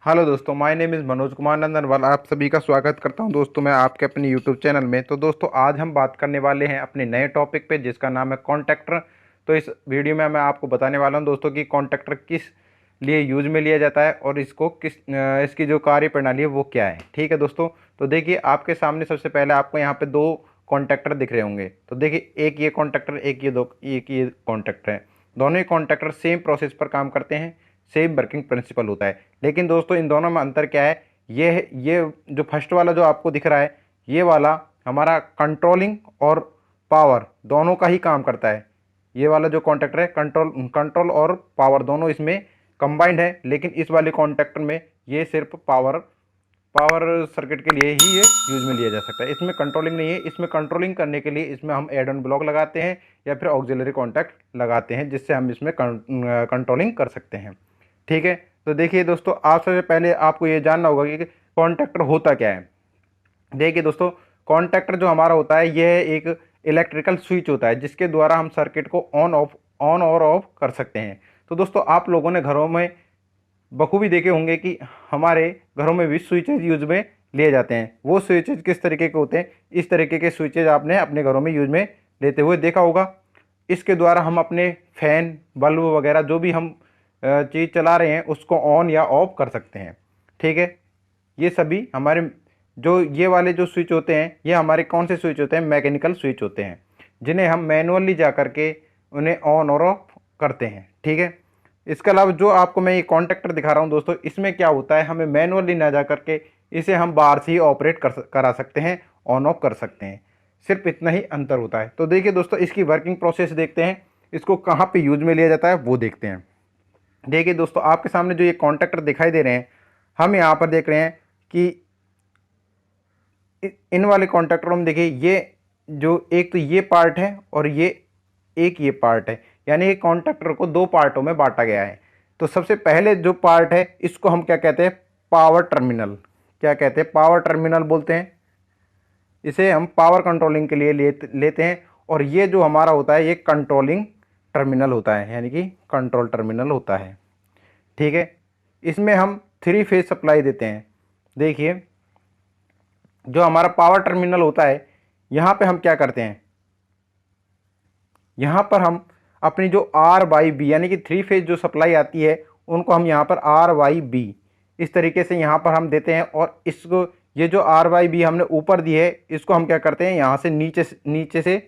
Hello दोस्तों, my name is Manoj Kumar Nandanwal. आप सभी का स्वागत करता हूं दोस्तों मैं आपके अपने यूट्यूब चैनल में। तो दोस्तों आज हम बात करने वाले हैं अपने नए टॉपिक पे जिसका नाम है कॉन्ट्रैक्टर। तो इस वीडियो में मैं आपको बताने वाला हूं दोस्तों कि कॉन्ट्रैक्टर किस लिए यूज में लिया जाता है और इसको इसकी जो कार्य प्रणाली है वो क्या है। ठीक है दोस्तों, तो देखिए आपके सामने सबसे पहले आपको यहाँ पे दो कॉन्ट्रैक्टर दिख रहे होंगे। तो देखिए एक ये कॉन्ट्रैक्टर, एक ये कॉन्ट्रैक्टर है। दोनों ही कॉन्ट्रैक्टर सेम प्रोसेस पर काम करते हैं, सेम वर्किंग प्रिंसिपल होता है। लेकिन दोस्तों इन दोनों में अंतर क्या है, ये जो फर्स्ट वाला जो आपको दिख रहा है, ये वाला हमारा कंट्रोलिंग और पावर दोनों का ही काम करता है। ये वाला जो कॉन्ट्रैक्टर है कंट्रोल और पावर दोनों इसमें कंबाइंड है। लेकिन इस वाले कॉन्ट्रैक्टर में ये सिर्फ पावर पावर सर्किट के लिए ही ये यूज में लिया जा सकता है। इसमें कंट्रोलिंग नहीं है। इसमें कंट्रोलिंग करने के लिए इसमें हम एड ऑन ब्लॉक लगाते हैं या फिर ऑक्सिलरी कॉन्टैक्ट लगाते हैं, जिससे हम इसमें कंट्रोलिंग कर सकते हैं। ठीक है, तो देखिए दोस्तों आप सबसे पहले आपको ये जानना होगा कि कॉन्टैक्टर होता क्या है। देखिए दोस्तों, कॉन्टैक्टर जो हमारा होता है यह एक इलेक्ट्रिकल स्विच होता है जिसके द्वारा हम सर्किट को ऑन और ऑफ कर सकते हैं। तो दोस्तों आप लोगों ने घरों में बखूबी देखे होंगे कि हमारे घरों में भी स्विचेज यूज में लिए जाते हैं। वो स्विचेज किस तरीके के होते हैं, इस तरीके के स्विचेज आपने अपने घरों में यूज में लेते हुए देखा होगा। इसके द्वारा हम अपने फैन, बल्ब वगैरह जो भी हम चीज़ चला रहे हैं उसको ऑन या ऑफ कर सकते हैं। ठीक है, ये सभी हमारे जो ये वाले जो स्विच होते हैं ये हमारे कौन से स्विच होते हैं, मैकेनिकल स्विच होते हैं, जिन्हें हम मैनुअली जा करके उन्हें ऑन और ऑफ करते हैं। ठीक है, इसके अलावा जो आपको मैं ये कॉन्टैक्टर दिखा रहा हूँ दोस्तों, इसमें क्या होता है, हमें मैनुअली ना जा करके इसे हम बाहर से ही ऑपरेट करा सकते हैं, ऑन ऑफ कर सकते हैं। सिर्फ इतना ही अंतर होता है। तो देखिए दोस्तों इसकी वर्किंग प्रोसेस देखते हैं, इसको कहाँ पे यूज में लिया जाता है वो देखते हैं। देखिए दोस्तों आपके सामने जो ये कॉन्टैक्टर दिखाई दे रहे हैं, हम यहाँ पर देख रहे हैं कि इन वाले कॉन्टैक्टरों में देखिए ये जो एक तो ये पार्ट है और ये पार्ट है, यानी ये कॉन्टैक्टर को दो पार्टों में बांटा गया है। तो सबसे पहले जो पार्ट है इसको हम क्या कहते हैं, पावर टर्मिनल। क्या कहते हैं, पावर टर्मिनल बोलते हैं। इसे हम पावर कंट्रोलिंग के लिए लेते हैं। और ये जो हमारा होता है ये कंट्रोलिंग टर्मिनल होता है, यानी कि कंट्रोल टर्मिनल होता है। ठीक है, इसमें हम 3 फेज सप्लाई देते हैं। देखिए जो हमारा पावर टर्मिनल होता है, यहाँ पे हम क्या करते हैं, यहाँ पर हम अपनी जो R/B यानी कि 3 फेज जो सप्लाई आती है उनको हम यहाँ पर R/B इस तरीके से यहाँ पर हम देते हैं। और इसको ये जो R/B हमने ऊपर दी है इसको हम क्या करते हैं, यहाँ से नीचे से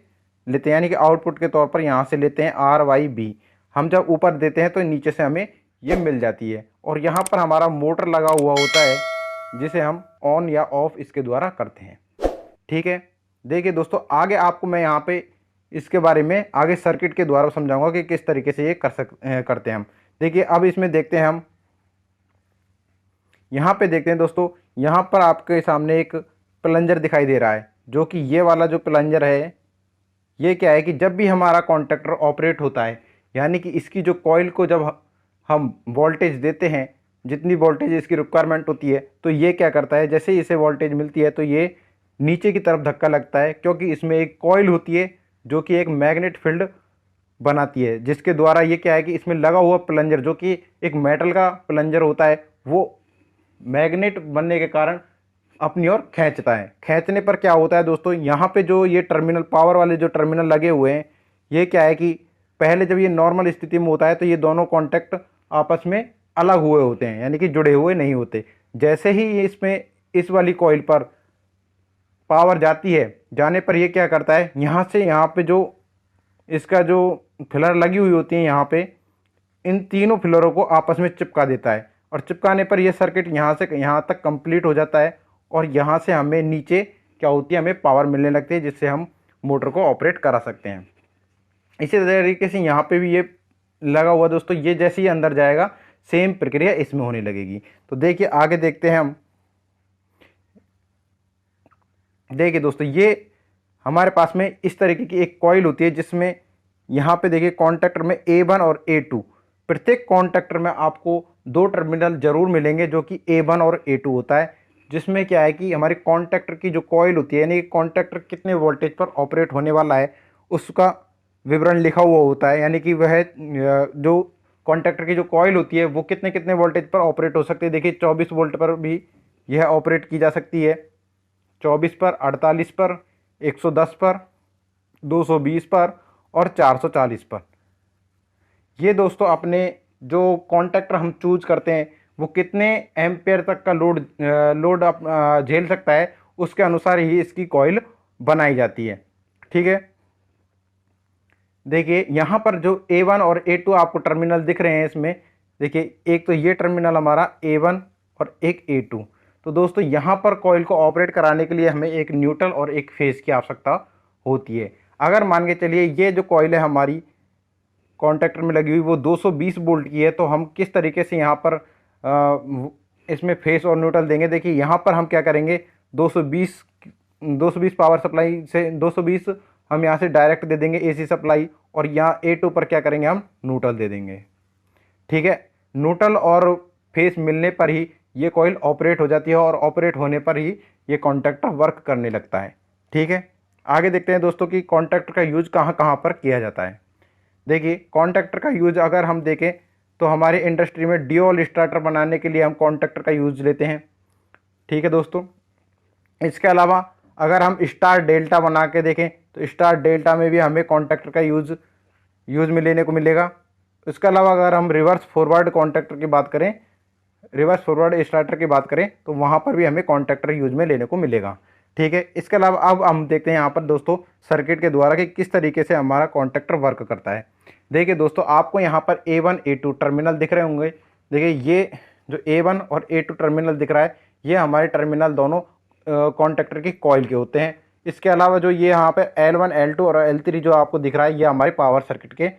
लेते हैं, यानी कि आउटपुट के तौर पर यहाँ से लेते हैं R/B। हम जब ऊपर देते हैं तो नीचे से हमें ये मिल जाती है। और यहाँ पर हमारा मोटर लगा हुआ होता है जिसे हम ऑन या ऑफ इसके द्वारा करते हैं। ठीक है, देखिए दोस्तों आगे आपको मैं यहाँ पे इसके बारे में आगे सर्किट के द्वारा समझाऊंगा कि किस तरीके से ये करते हैं हम। देखिए अब इसमें देखते हैं हम, यहाँ पे देखते हैं दोस्तों, यहाँ पर आपके सामने एक प्लंजर दिखाई दे रहा है, जो कि ये वाला जो प्लंजर है ये क्या है कि जब भी हमारा कॉन्टैक्टर ऑपरेट होता है, यानी कि इसकी जो कॉइल को जब हम वोल्टेज देते हैं, जितनी वोल्टेज इसकी रिक्वायरमेंट होती है, तो ये क्या करता है, जैसे ही इसे वोल्टेज मिलती है तो ये नीचे की तरफ धक्का लगता है, क्योंकि इसमें एक कॉइल होती है जो कि एक मैग्नेट फील्ड बनाती है, जिसके द्वारा ये क्या है कि इसमें लगा हुआ प्लंजर जो कि एक मेटल का प्लंजर होता है, वो मैग्नेट बनने के कारण अपनी ओर खींचता है। खींचने पर क्या होता है दोस्तों, यहाँ पे जो ये टर्मिनल, पावर वाले जो टर्मिनल लगे हुए हैं, ये क्या है कि पहले जब ये नॉर्मल स्थिति में होता है तो ये दोनों कॉन्टैक्ट आपस में अलग हुए होते हैं, यानी कि जुड़े हुए नहीं होते। जैसे ही ये इसमें इस वाली कॉइल पर पावर जाती है, जाने पर ये क्या करता है, यहाँ से यहाँ पे जो इसका जो फिलर लगी हुई होती है यहाँ पे, इन तीनों फिलरों को आपस में चिपका देता है। और चिपकाने पर यह सर्किट यहाँ से यहाँ तक कंप्लीट हो जाता है। और यहाँ से हमें नीचे क्या होती है, हमें पावर मिलने लगती है, जिससे हम मोटर को ऑपरेट करा सकते हैं। इसी तरीके से यहाँ पे भी ये लगा हुआ दोस्तों, ये जैसे ही अंदर जाएगा सेम प्रक्रिया इसमें होने लगेगी। तो देखिए आगे देखते हैं हम। देखिए दोस्तों ये हमारे पास में इस तरीके की एक कॉइल होती है, जिसमें यहाँ पे देखिए कॉन्टैक्टर में A1 और A2, प्रत्येक कॉन्टैक्टर में आपको दो टर्मिनल जरूर मिलेंगे जो कि A1 और A2 होता है। जिसमें क्या है कि हमारे कॉन्टैक्टर की जो कॉइल होती है, यानी कि कॉन्टैक्टर कितने वोल्टेज पर ऑपरेट होने वाला है उसका विवरण लिखा हुआ होता है, यानी कि वह जो कॉन्टैक्टर की जो कॉइल होती है वो कितने कितने वोल्टेज पर ऑपरेट हो सकती है। देखिए 24 वोल्ट पर भी यह ऑपरेट की जा सकती है, 24 पर, 48 पर, 110 पर, 220 पर और 440 पर। ये दोस्तों अपने जो कॉन्टैक्टर हम चूज करते हैं वो कितने एम्पेयर तक का लोड झेल सकता है, उसके अनुसार ही इसकी कॉइल बनाई जाती है। ठीक है, देखिए यहाँ पर जो A1 और A2 आपको टर्मिनल दिख रहे हैं, इसमें देखिए एक तो ये टर्मिनल हमारा A1 और एक A2। तो दोस्तों यहाँ पर कॉइल को ऑपरेट कराने के लिए हमें एक न्यूट्रल और एक फेज की आवश्यकता होती है। अगर मान के चलिए ये जो कॉइल है हमारी कॉन्टैक्टर में लगी हुई वो 220 वोल्ट की है, तो हम किस तरीके से यहाँ पर इसमें फेस और न्यूट्रल देंगे। देखिए यहाँ पर हम क्या करेंगे, 220 पावर सप्लाई से 220 हम यहाँ से डायरेक्ट दे देंगे एसी सप्लाई, और यहाँ A2 पर क्या करेंगे, हम न्यूट्रल दे देंगे। ठीक है, न्यूट्रल और फेस मिलने पर ही ये कॉइल ऑपरेट हो जाती है, और ऑपरेट होने पर ही ये कॉन्टैक्टर वर्क करने लगता है। ठीक है, आगे देखते हैं दोस्तों कि कॉन्टैक्टर का यूज कहाँ कहाँ पर किया जाता है। देखिए कॉन्टैक्टर का यूज अगर हम देखें तो हमारे इंडस्ट्री में ड्यूल स्टार्टर बनाने के लिए हम कॉन्टैक्टर का यूज लेते हैं। ठीक है दोस्तों, इसके अलावा अगर हम स्टार डेल्टा बना के देखें तो स्टार डेल्टा में भी हमें कॉन्टैक्टर का यूज में लेने को मिलेगा। इसके अलावा अगर हम रिवर्स फॉरवर्ड कॉन्टैक्टर की बात करें, रिवर्स फॉरवर्ड स्टार्टर की बात करें तो वहाँ पर भी हमें कॉन्टैक्टर यूज में लेने को मिलेगा। ठीक है, इसके अलावा अब हम देखते हैं यहाँ पर दोस्तों सर्किट के द्वारा कि किस तरीके से हमारा कॉन्टैक्टर वर्क करता है। देखिए दोस्तों, आपको यहाँ पर A1 A2 टर्मिनल दिख रहे होंगे। देखिए ये जो A1 और A2 टर्मिनल दिख रहा है, ये हमारे टर्मिनल दोनों कॉन्टैक्टर की कॉइल के होते हैं। इसके अलावा जो ये यहाँ पे L1 L2 और L3 जो आपको दिख रहा है, ये हमारे पावर सर्किट के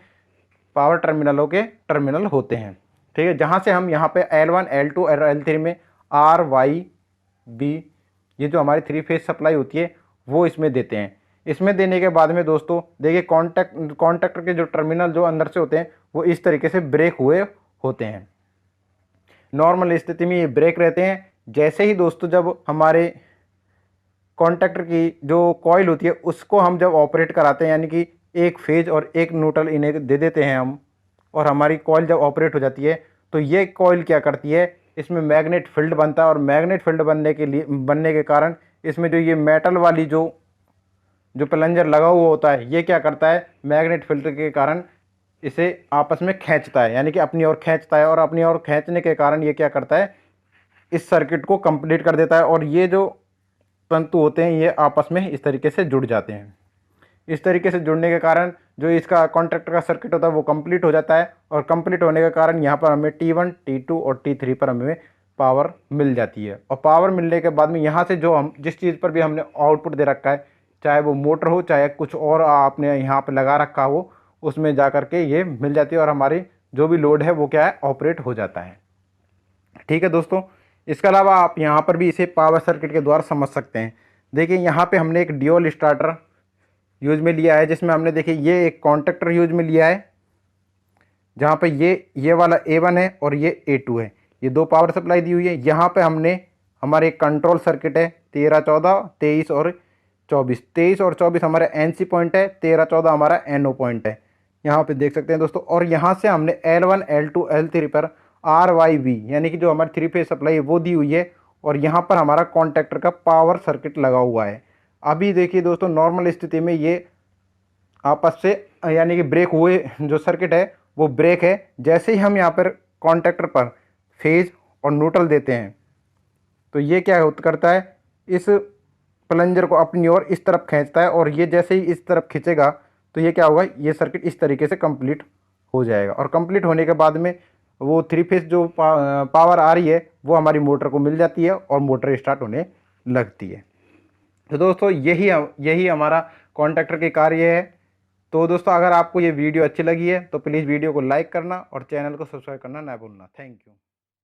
पावर टर्मिनलों के टर्मिनल होते हैं। ठीक है, जहाँ से हम यहाँ पे L1 L2 और L3 में R Y B ये जो हमारी 3 फेज सप्लाई होती है वो इसमें देते हैं। इसमें देने के बाद में दोस्तों देखिए कॉन्टैक्टर के जो टर्मिनल जो अंदर से होते हैं वो इस तरीके से ब्रेक हुए होते हैं। नॉर्मल स्थिति में ये ब्रेक रहते हैं। जैसे ही दोस्तों जब हमारे कॉन्टैक्टर की जो कॉइल होती है उसको हम जब ऑपरेट कराते हैं, यानी कि एक फेज और एक न्यूट्रल इन्हें दे देते हैं हम, और हमारी कॉइल जब ऑपरेट हो जाती है तो ये कॉइल क्या करती है, इसमें मैग्नेट फील्ड बनता है, और मैग्नेट फील्ड बनने के कारण इसमें जो ये मेटल वाली जो प्लंजर लगा हुआ होता है, ये क्या करता है, मैग्नेट फील्ड के कारण इसे आपस में खींचता है, यानी कि अपनी ओर खींचता है, और अपनी ओर खींचने के कारण ये क्या करता है, इस सर्किट को कंप्लीट कर देता है, और ये जो तंतु होते हैं ये आपस में इस तरीके से जुड़ जाते हैं। इस तरीके से जुड़ने के कारण जो इसका कॉन्टैक्टर का सर्किट होता है वो कंप्लीट हो जाता है, और कंप्लीट होने के कारण यहाँ पर हमें T1 T2 और T3 पर हमें पावर मिल जाती है। और पावर मिलने के बाद में यहाँ से जो हम जिस चीज़ पर भी हमने आउटपुट दे रखा है, चाहे वो मोटर हो चाहे कुछ और आपने यहाँ पर लगा रखा हो, उसमें जा कर के ये मिल जाती है, और हमारी जो भी लोड है वो क्या है, ऑपरेट हो जाता है। ठीक है दोस्तों, इसके अलावा आप यहाँ पर भी इसे पावर सर्किट के द्वारा समझ सकते हैं। देखिए यहाँ पे हमने एक ड्यूल स्टार्टर यूज में लिया है, जिसमें हमने देखिए ये एक कॉन्टैक्टर यूज में लिया है, जहाँ पे ये वाला A1 है और ये A2 है, ये दो पावर सप्लाई दी हुई है। यहाँ पे हमने हमारे एक कंट्रोल सर्किट है 13, 14, 23 और 24। 23 और 24 हमारा NC पॉइंट है, 13, 14 हमारा NO पॉइंट है, यहाँ पे देख सकते हैं दोस्तों। और यहाँ से हमने L1 L2 L3 पर RYB यानी कि जो हमारी 3 फेज सप्लाई है वो दी हुई है, और यहाँ पर हमारा कॉन्टैक्टर का पावर सर्किट लगा हुआ है। अभी देखिए दोस्तों, नॉर्मल स्थिति में ये आपस से यानी कि ब्रेक हुए जो सर्किट है वो ब्रेक है। जैसे ही हम यहाँ पर कॉन्टैक्टर पर फेज और न्यूट्रल देते हैं तो ये क्या करता है, इस प्लंजर को अपनी ओर इस तरफ खींचता है, और ये जैसे ही इस तरफ खींचेगा तो ये क्या होगा, ये सर्किट इस तरीके से कंप्लीट हो जाएगा। और कंप्लीट होने के बाद में वो 3 फेज जो पावर आ रही है वो हमारी मोटर को मिल जाती है, और मोटर स्टार्ट होने लगती है। तो दोस्तों यही हमारा कॉन्टैक्टर के कार्य है। तो दोस्तों अगर आपको ये वीडियो अच्छी लगी है तो प्लीज़ वीडियो को लाइक करना और चैनल को सब्सक्राइब करना ना भूलना। Thank you.